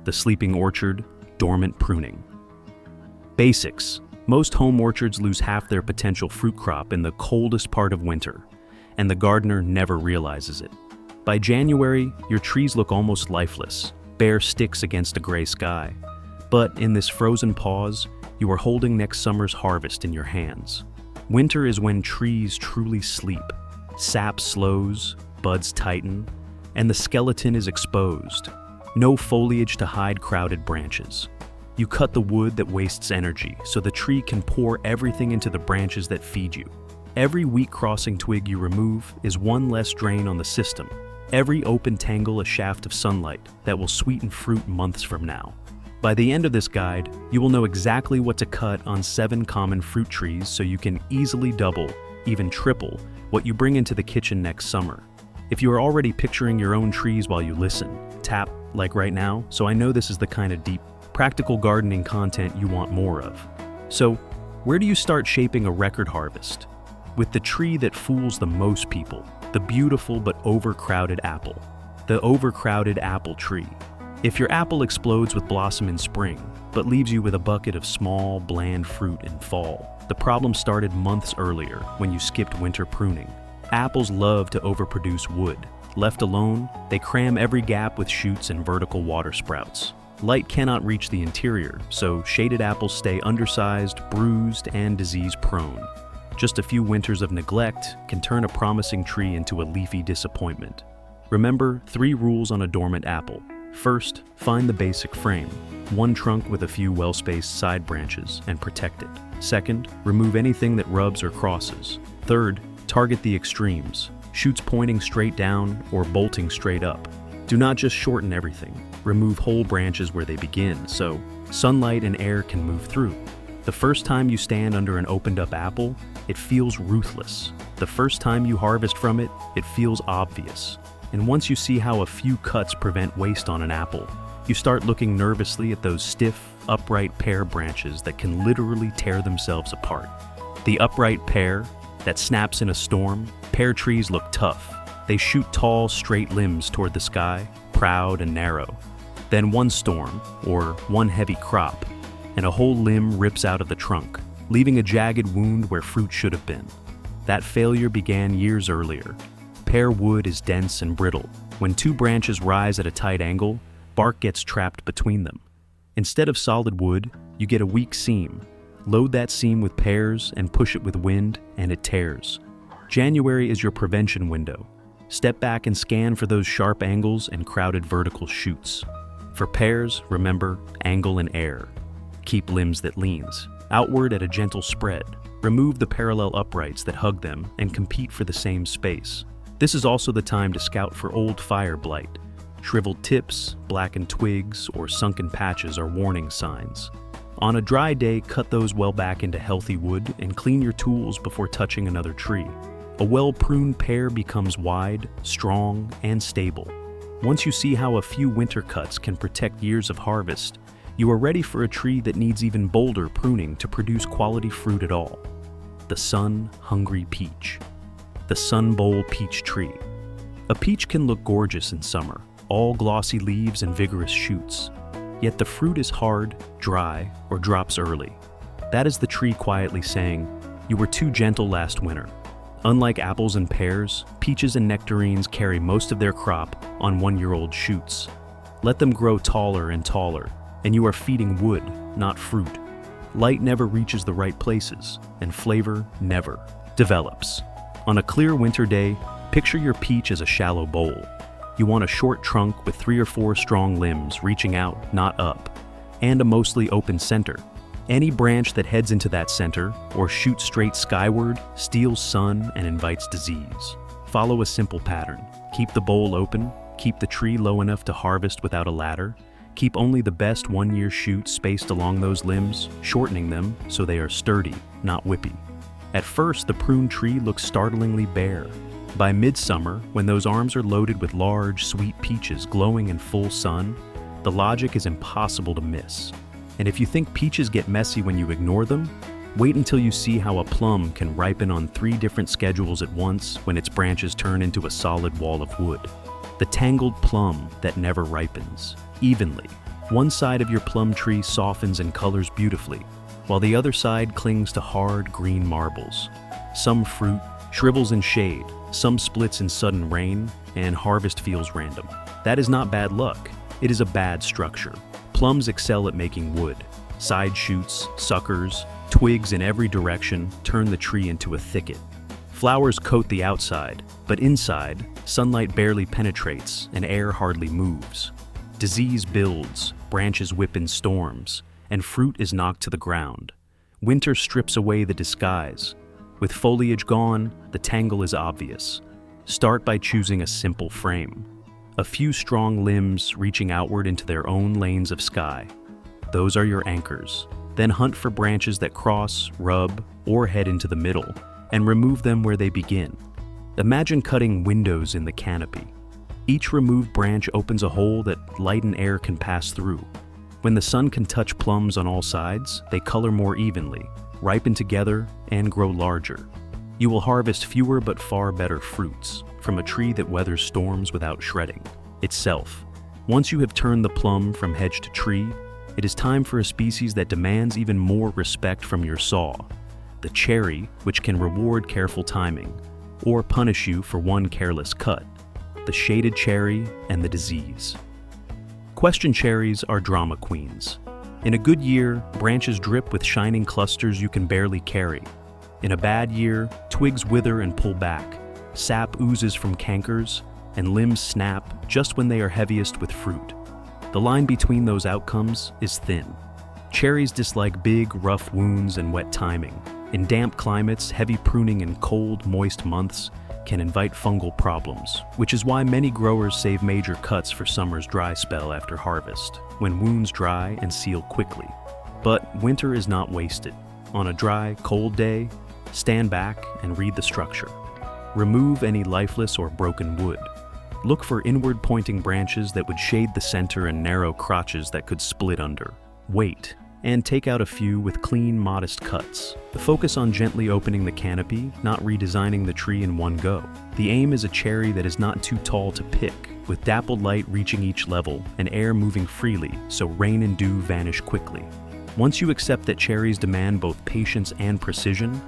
the sleeping orchard, dormant pruning. Basics. Most home orchards lose half their potential fruit crop in the coldest part of winter, and the gardener never realizes it. By January, your trees look almost lifeless, bare sticks against a gray sky. But in this frozen pause, you are holding next summer's harvest in your hands. Winter is when trees truly sleep. Sap slows, buds tighten, and the skeleton is exposed. No foliage to hide crowded branches. You cut the wood that wastes energy so the tree can pour everything into the branches that feed you. Every weak crossing twig you remove is one less drain on the system. Every open tangle a shaft of sunlight that will sweeten fruit months from now. By the end of this guide, you will know exactly what to cut on 7 common fruit trees so you can easily double, even triple, what you bring into the kitchen next summer. If you are already picturing your own trees while you listen, tap like right now, so I know this is the kind of deep, practical gardening content you want more of. So, where do you start shaping a record harvest? With the tree that fools the most people, the beautiful but overcrowded apple. The overcrowded apple tree. If your apple explodes with blossom in spring, but leaves you with a bucket of small, bland fruit in fall, the problem started months earlier when you skipped winter pruning. Apples love to overproduce wood. Left alone, they cram every gap with shoots and vertical water sprouts. Light cannot reach the interior, so shaded apples stay undersized, bruised, and disease-prone. Just a few winters of neglect can turn a promising tree into a leafy disappointment. Remember 3 rules on a dormant apple. First, find the basic frame, one trunk with a few well-spaced side branches, and protect it. Second, remove anything that rubs or crosses. Third, target the extremes, shoots pointing straight down or bolting straight up. Do not just shorten everything. Remove whole branches where they begin, so sunlight and air can move through. The first time you stand under an opened-up apple, it feels ruthless. The first time you harvest from it, it feels obvious. And once you see how a few cuts prevent waste on an apple, you start looking nervously at those stiff, upright pear branches that can literally tear themselves apart. The upright pear that snaps in a storm, pear trees look tough. They shoot tall, straight limbs toward the sky, proud and narrow. Then one storm, or one heavy crop, and a whole limb rips out of the trunk, leaving a jagged wound where fruit should have been. That failure began years earlier. Pear wood is dense and brittle. When 2 branches rise at a tight angle, bark gets trapped between them. Instead of solid wood, you get a weak seam. Load that seam with pears and push it with wind, and it tears. January is your prevention window. Step back and scan for those sharp angles and crowded vertical shoots. For pears, remember, angle and air. Keep limbs that leans. Outward at a gentle spread. Remove the parallel uprights that hug them and compete for the same space. This is also the time to scout for old fire blight. Shriveled tips, blackened twigs, or sunken patches are warning signs. On a dry day, cut those well back into healthy wood and clean your tools before touching another tree. A well-pruned pear becomes wide, strong, and stable. Once you see how a few winter cuts can protect years of harvest, you are ready for a tree that needs even bolder pruning to produce quality fruit at all. The sun-hungry peach. The sun bowl peach tree. A peach can look gorgeous in summer, all glossy leaves and vigorous shoots. Yet the fruit is hard, dry, or drops early. That is the tree quietly saying, "You were too gentle last winter." Unlike apples and pears, peaches and nectarines carry most of their crop on 1-year-old shoots. Let them grow taller and taller, and you are feeding wood, not fruit. Light never reaches the right places, and flavor never develops. On a clear winter day, picture your peach as a shallow bowl. You want a short trunk with 3 or 4 strong limbs reaching out, not up, and a mostly open center. Any branch that heads into that center or shoots straight skyward steals sun and invites disease. Follow a simple pattern. Keep the bowl open, keep the tree low enough to harvest without a ladder, keep only the best 1-year shoots spaced along those limbs, shortening them so they are sturdy, not whippy. At first, the prune tree looks startlingly bare. By midsummer, when those arms are loaded with large, sweet peaches glowing in full sun, the logic is impossible to miss. And if you think peaches get messy when you ignore them, wait until you see how a plum can ripen on 3 different schedules at once when its branches turn into a solid wall of wood. The tangled plum that never ripens, evenly, One side of your plum tree softens and colors beautifully, while the other side clings to hard green marbles. Some fruit shrivels in shade, some splits in sudden rain, and harvest feels random. That is not bad luck, it is a bad structure. Plums excel at making wood. Side shoots, suckers, twigs in every direction turn the tree into a thicket. Flowers coat the outside, but inside, sunlight barely penetrates and air hardly moves. Disease builds, branches whip in storms, and fruit is knocked to the ground. Winter strips away the disguise. With foliage gone, the tangle is obvious. Start by choosing a simple frame. A few strong limbs reaching outward into their own lanes of sky. Those are your anchors. Then hunt for branches that cross, rub, or head into the middle, and remove them where they begin. Imagine cutting windows in the canopy. Each removed branch opens a hole that light and air can pass through. When the sun can touch plums on all sides, they color more evenly, ripen together, and grow larger. You will harvest fewer but far better fruits from a tree that weathers storms without shredding itself. Once you have turned the plum from hedge to tree, it is time for a species that demands even more respect from your saw. The cherry, which can reward careful timing, or punish you for one careless cut. The shaded cherry and the disease. Question cherries are drama queens. In a good year, branches drip with shining clusters you can barely carry. In a bad year, twigs wither and pull back, sap oozes from cankers, and limbs snap just when they are heaviest with fruit. The line between those outcomes is thin. Cherries dislike big, rough wounds and wet timing. In damp climates, heavy pruning in cold, moist months can invite fungal problems, which is why many growers save major cuts for summer's dry spell after harvest, when wounds dry and seal quickly. But winter is not wasted. On a dry, cold day, stand back and read the structure. Remove any lifeless or broken wood. Look for inward-pointing branches that would shade the center and narrow crotches that could split under. Wait, and take out a few with clean, modest cuts. The focus on gently opening the canopy, not redesigning the tree in one go. The aim is a cherry that is not too tall to pick, with dappled light reaching each level and air moving freely so rain and dew vanish quickly. Once you accept that cherries demand both patience and precision,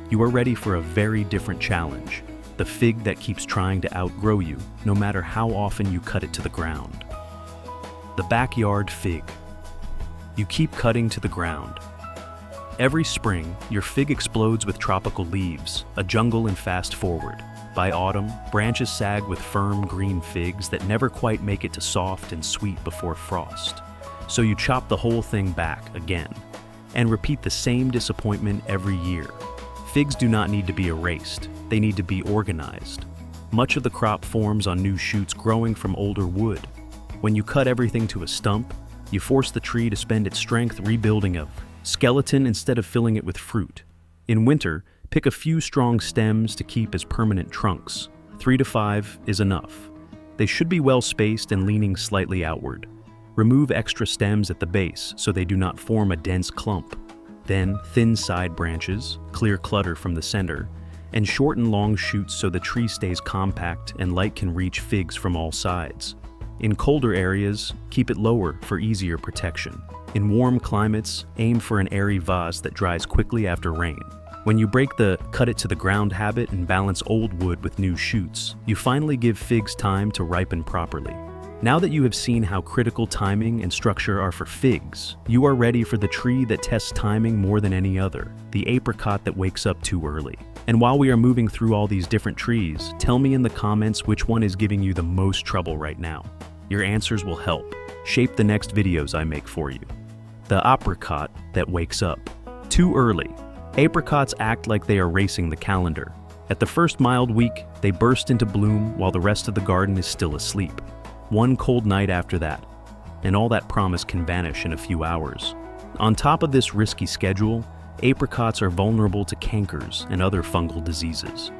you are ready for a very different challenge. The fig that keeps trying to outgrow you, no matter how often you cut it to the ground. The backyard fig. You keep cutting to the ground. Every spring, your fig explodes with tropical leaves, a jungle and fast forward. By autumn, branches sag with firm green figs that never quite make it to soft and sweet before frost. So you chop the whole thing back again, and repeat the same disappointment every year. Figs do not need to be erased, they need to be organized. Much of the crop forms on new shoots growing from older wood. When you cut everything to a stump, you force the tree to spend its strength rebuilding a skeleton instead of filling it with fruit. In winter, pick a few strong stems to keep as permanent trunks. 3 to 5 is enough. They should be well spaced and leaning slightly outward. Remove extra stems at the base so they do not form a dense clump. Then, thin side branches, clear clutter from the center, and shorten long shoots so the tree stays compact and light can reach figs from all sides. In colder areas, keep it lower for easier protection. In warm climates, aim for an airy vase that dries quickly after rain. When you break the cut it to the ground habit and balance old wood with new shoots, you finally give figs time to ripen properly. Now that you have seen how critical timing and structure are for figs, you are ready for the tree that tests timing more than any other, the apricot that wakes up too early. And while we are moving through all these different trees, tell me in the comments which one is giving you the most trouble right now. Your answers will help shape the next videos I make for you. The apricot that wakes up too early. Apricots act like they are racing the calendar. At the first mild week, they burst into bloom while the rest of the garden is still asleep. One cold night after that, and all that promise can vanish in a few hours. On top of this risky schedule, apricots are vulnerable to cankers and other fungal diseases.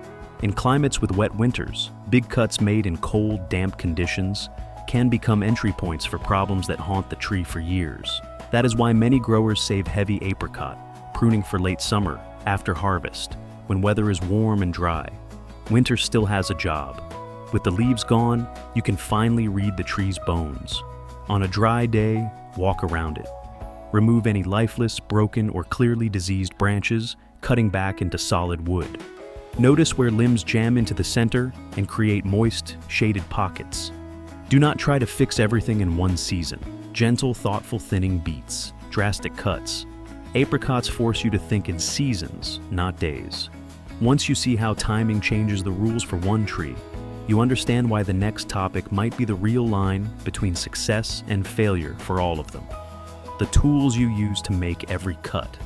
In climates with wet winters, big cuts made in cold, damp conditions can become entry points for problems that haunt the tree for years. That is why many growers save heavy apricot, pruning for late summer, after harvest, when weather is warm and dry. Winter still has a job. With the leaves gone, you can finally read the tree's bones. On a dry day, walk around it. Remove any lifeless, broken, or clearly diseased branches, cutting back into solid wood. Notice where limbs jam into the center and create moist, shaded pockets. Do not try to fix everything in one season. Gentle, thoughtful thinning beats drastic cuts. Apricots force you to think in seasons, not days. Once you see how timing changes the rules for one tree, you understand why the next topic might be the real line between success and failure for all of them. The tools you use to make every cut.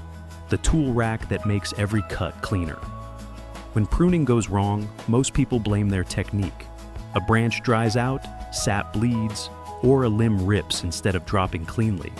The tool rack that makes every cut cleaner. When pruning goes wrong, most people blame their technique. A branch dries out, sap bleeds, or a limb rips instead of dropping cleanly.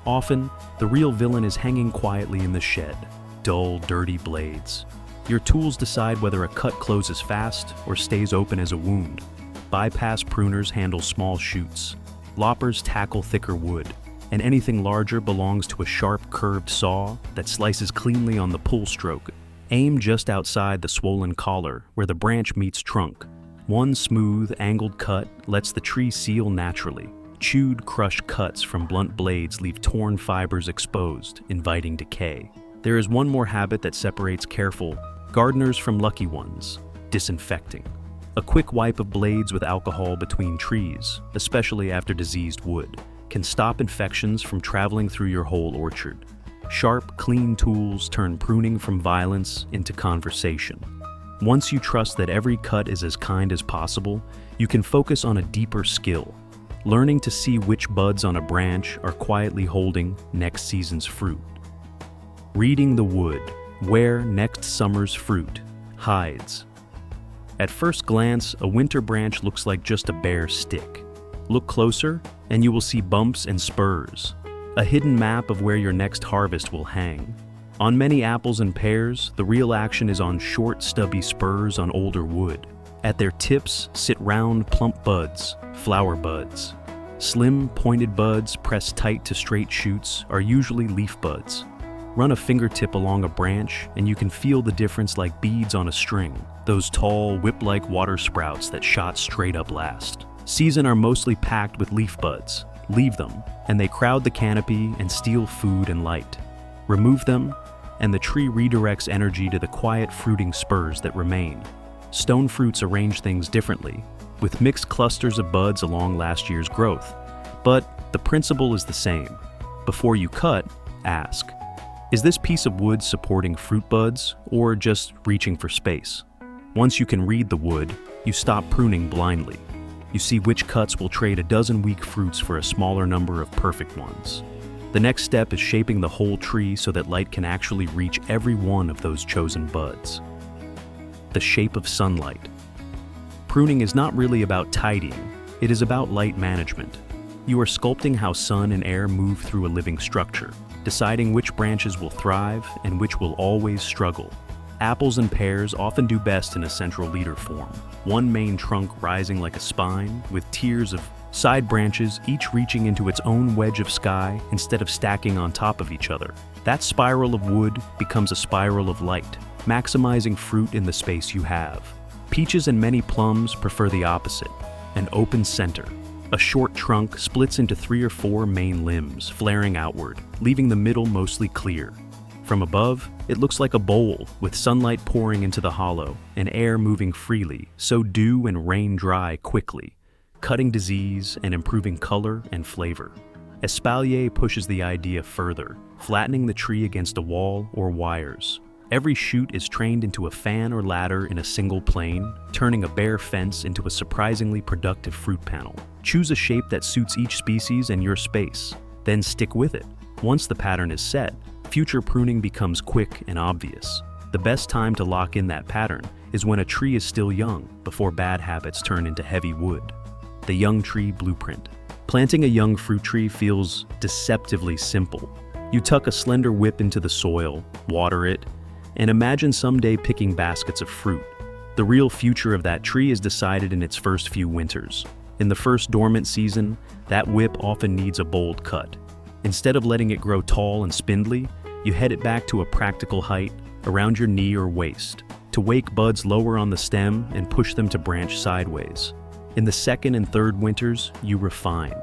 Often, the real villain is hanging quietly in the shed, dull, dirty blades. Your tools decide whether a cut closes fast or stays open as a wound. Bypass pruners handle small shoots. Loppers tackle thicker wood, and anything larger belongs to a sharp, curved saw that slices cleanly on the pull stroke. Aim just outside the swollen collar where the branch meets trunk. One smooth, angled cut lets the tree seal naturally. Chewed, crushed cuts from blunt blades leave torn fibers exposed, inviting decay. There is one more habit that separates careful gardeners from lucky ones: disinfecting. A quick wipe of blades with alcohol between trees, especially after diseased wood, can stop infections from traveling through your whole orchard. Sharp, clean tools turn pruning from violence into conversation. Once you trust that every cut is as kind as possible, you can focus on a deeper skill, learning to see which buds on a branch are quietly holding next season's fruit. Reading the wood, where next summer's fruit hides. At first glance, a winter branch looks like just a bare stick. Look closer, and you will see bumps and spurs, a hidden map of where your next harvest will hang. On many apples and pears, the real action is on short, stubby spurs on older wood. At their tips sit round, plump buds, flower buds. Slim, pointed buds pressed tight to straight shoots are usually leaf buds. Run a fingertip along a branch and you can feel the difference like beads on a string, those tall, whip-like water sprouts that shot straight up last. Season are mostly packed with leaf buds. Leave them, and they crowd the canopy and steal food and light. Remove them, and the tree redirects energy to the quiet fruiting spurs that remain. Stone fruits arrange things differently, with mixed clusters of buds along last year's growth. But the principle is the same. Before you cut, ask, is this piece of wood supporting fruit buds or just reaching for space? Once you can read the wood, you stop pruning blindly. You see which cuts will trade a dozen weak fruits for a smaller number of perfect ones. The next step is shaping the whole tree so that light can actually reach every one of those chosen buds. The shape of sunlight. Pruning is not really about tidying, it is about light management. You are sculpting how sun and air move through a living structure, deciding which branches will thrive and which will always struggle. Apples and pears often do best in a central leader form, one main trunk rising like a spine, with tiers of side branches each reaching into its own wedge of sky instead of stacking on top of each other. That spiral of wood becomes a spiral of light, maximizing fruit in the space you have. Peaches and many plums prefer the opposite, an open center. A short trunk splits into 3 or 4 main limbs, flaring outward, leaving the middle mostly clear. From above, it looks like a bowl, with sunlight pouring into the hollow and air moving freely, so dew and rain dry quickly, cutting disease and improving color and flavor. Espalier pushes the idea further, flattening the tree against a wall or wires. Every shoot is trained into a fan or ladder in a single plane, turning a bare fence into a surprisingly productive fruit panel. Choose a shape that suits each species and your space, then stick with it. Once the pattern is set, future pruning becomes quick and obvious. The best time to lock in that pattern is when a tree is still young, before bad habits turn into heavy wood. The young tree blueprint. Planting a young fruit tree feels deceptively simple. You tuck a slender whip into the soil, water it, and imagine someday picking baskets of fruit. The real future of that tree is decided in its first few winters. In the first dormant season, that whip often needs a bold cut. Instead of letting it grow tall and spindly, you head it back to a practical height, around your knee or waist, to wake buds lower on the stem and push them to branch sideways. In the second and third winters, you refine.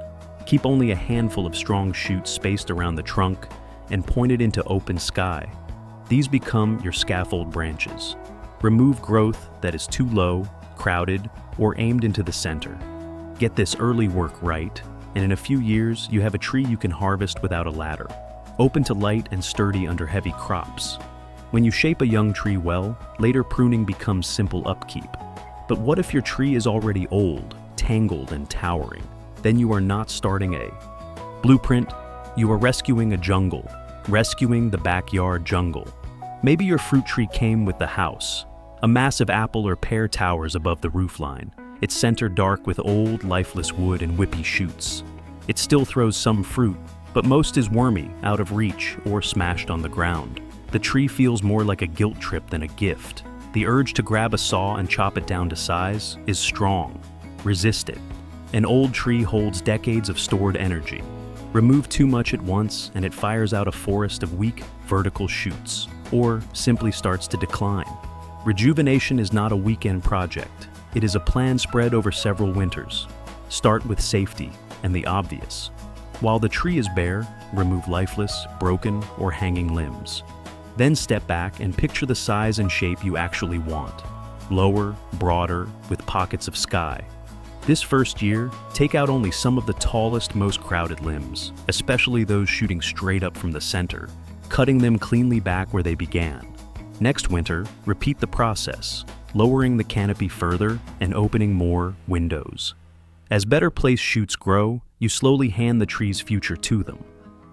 Keep only a handful of strong shoots spaced around the trunk and pointed into open sky. These become your scaffold branches. Remove growth that is too low, crowded, or aimed into the center. Get this early work right, and in a few years, you have a tree you can harvest without a ladder, open to light and sturdy under heavy crops. When you shape a young tree well, later pruning becomes simple upkeep. But what if your tree is already old, tangled, and towering? Then you are not starting a blueprint, you are rescuing a jungle, rescuing the backyard jungle. Maybe your fruit tree came with the house. A massive apple or pear towers above the roofline, its center dark with old, lifeless wood and whippy shoots. It still throws some fruit, but most is wormy, out of reach, or smashed on the ground. The tree feels more like a guilt trip than a gift. The urge to grab a saw and chop it down to size is strong. Resist it. An old tree holds decades of stored energy. Remove too much at once and it fires out a forest of weak, vertical shoots, or simply starts to decline. Rejuvenation is not a weekend project. It is a plan spread over several winters. Start with safety and the obvious. While the tree is bare, remove lifeless, broken, or hanging limbs. Then step back and picture the size and shape you actually want. Lower, broader, with pockets of sky. This first year, take out only some of the tallest, most crowded limbs, especially those shooting straight up from the center, cutting them cleanly back where they began. Next winter, repeat the process, lowering the canopy further and opening more windows. As better placed shoots grow, you slowly hand the tree's future to them.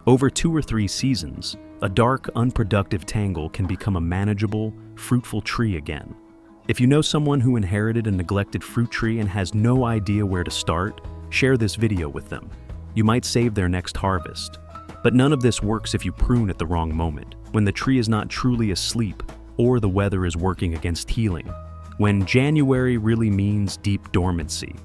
Over 2 or 3 seasons, a dark, unproductive tangle can become a manageable, fruitful tree again. If you know someone who inherited a neglected fruit tree and has no idea where to start, share this video with them. You might save their next harvest. But none of this works if you prune at the wrong moment, when the tree is not truly asleep or the weather is working against healing. When January really means deep dormancy.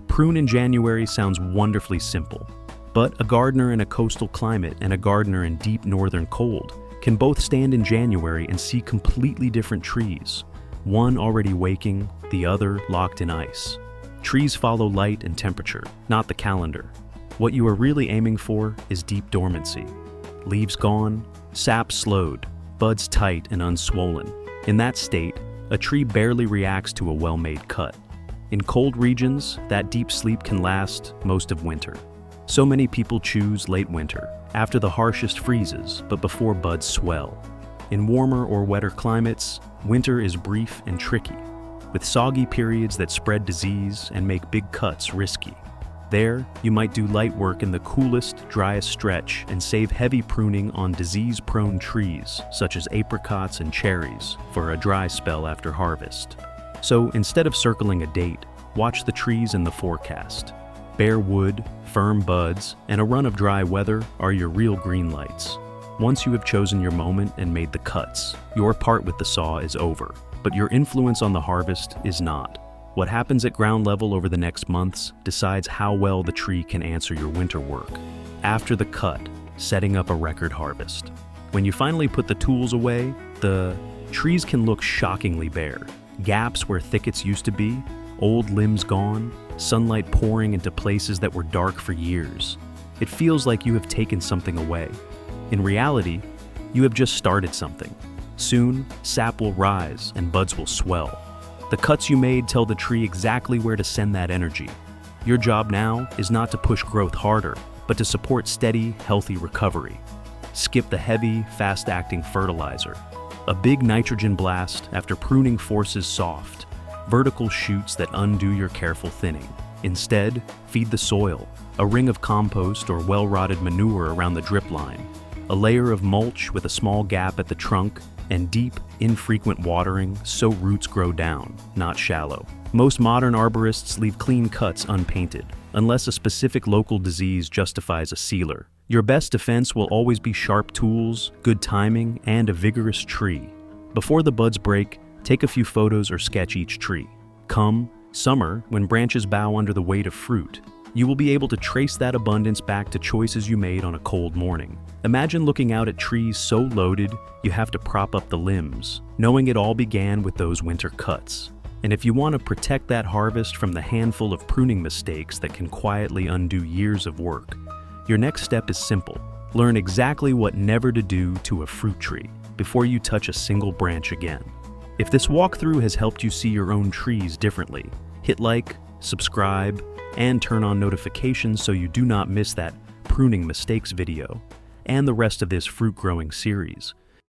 Prune in January sounds wonderfully simple, but a gardener in a coastal climate and a gardener in deep northern cold can both stand in January and see completely different trees. One already waking, the other locked in ice. Trees follow light and temperature, not the calendar. What you are really aiming for is deep dormancy. Leaves gone, sap slowed, buds tight and unswollen. In that state, a tree barely reacts to a well-made cut. In cold regions, that deep sleep can last most of winter. So many people choose late winter, after the harshest freezes, but before buds swell. In warmer or wetter climates, winter is brief and tricky, with soggy periods that spread disease and make big cuts risky. There, you might do light work in the coolest, driest stretch and save heavy pruning on disease-prone trees, such as apricots and cherries, for a dry spell after harvest. So instead of circling a date, watch the trees in the forecast. Bare wood, firm buds, and a run of dry weather are your real green lights. Once you have chosen your moment and made the cuts, your part with the saw is over, but your influence on the harvest is not. What happens at ground level over the next months decides how well the tree can answer your winter work. After the cut, setting up a record harvest. When you finally put the tools away, the trees can look shockingly bare. Gaps where thickets used to be, old limbs gone, sunlight pouring into places that were dark for years. It feels like you have taken something away. In reality, you have just started something. Soon, sap will rise and buds will swell. The cuts you made tell the tree exactly where to send that energy. Your job now is not to push growth harder, but to support steady, healthy recovery. Skip the heavy, fast-acting fertilizer. A big nitrogen blast after pruning forces soft, vertical shoots that undo your careful thinning. Instead, feed the soil, a ring of compost or well-rotted manure around the drip line, a layer of mulch with a small gap at the trunk, and deep, infrequent watering so roots grow down, not shallow. Most modern arborists leave clean cuts unpainted, unless a specific local disease justifies a sealer. Your best defense will always be sharp tools, good timing, and a vigorous tree. Before the buds break, take a few photos or sketch each tree. Come summer, when branches bow under the weight of fruit, you will be able to trace that abundance back to choices you made on a cold morning. Imagine looking out at trees so loaded you have to prop up the limbs, knowing it all began with those winter cuts. And if you want to protect that harvest from the handful of pruning mistakes that can quietly undo years of work, your next step is simple. Learn exactly what never to do to a fruit tree before you touch a single branch again. If this walkthrough has helped you see your own trees differently, hit like, subscribe, and turn on notifications so you do not miss that pruning mistakes video and the rest of this fruit growing series.